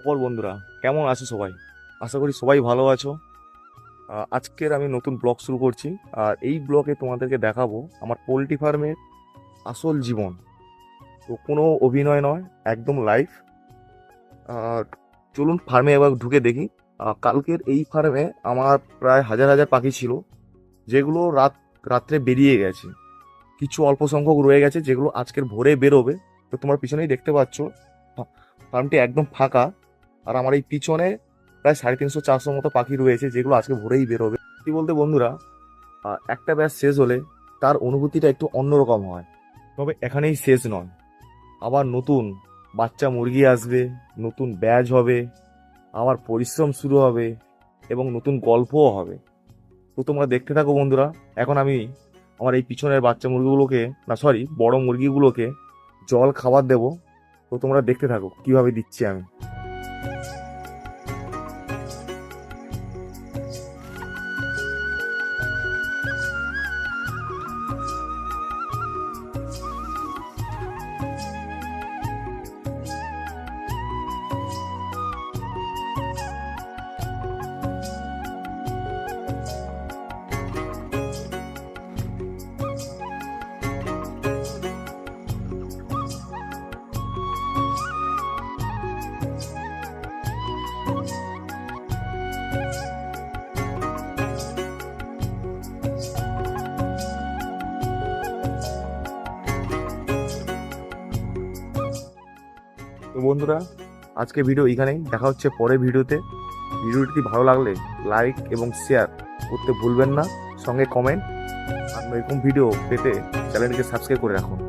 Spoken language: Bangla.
খবর বন্ধুরা, কেমন আছো সবাই? আশা করি সবাই ভালো আছো। আজকের আমি নতুন ব্লগ শুরু করছি। আর এই ব্লগে তোমাদেরকে দেখাবো আমার পোলট্রি ফার্মের আসল জীবন। তো কোনো অভিনয় নয়, একদম লাইভ। চলুন ফার্মে এবার ঢুকে দেখি। কালকের এই ফার্মে আমার প্রায় হাজার হাজার পাখি ছিল, যেগুলো রাত্রে বেরিয়ে গেছে। কিছু অল্প সংখ্যক রয়ে গেছে, যেগুলো আজকের ভোরে বেরোবে। তো তোমার পিছনেই দেখতে পাচ্ছ ফার্মটি একদম ফাঁকা। আর আমার এই পিছনে প্রায় 350-400 মতো পাখি রয়েছে, যেগুলো আজকে ভোরেই বেরোবে। কি বলতে বন্ধুরা, একটা ব্যাচ শেষ হলে তার অনুভূতিটা একটু অন্যরকম হয়। তবে এখানেই শেষ নয়, আবার নতুন বাচ্চা মুরগি আসবে, নতুন ব্যাচ হবে, আবার পরিশ্রম শুরু হবে এবং নতুন গল্পও হবে। তো তোমরা দেখতে থাকো বন্ধুরা। এখন আমি আমার এই পিছনের বাচ্চা মুরগিগুলোকে, না সরি, বড় মুরগিগুলোকে জল খাবার দেবো। তো তোমরা দেখতে থাকো কিভাবে দিচ্ছি আমি। তো বন্ধুরা, আজকে ভিডিও এইখানেই, দেখা হচ্ছে পরের ভিডিওতে। ভিডিওটি ভালো লাগলে লাইক এবং শেয়ার করতে ভুলবেন না, সঙ্গে কমেন্ট। আর এরকম ভিডিও পেতে চ্যানেলটিকে সাবস্ক্রাইব করে রাখুন।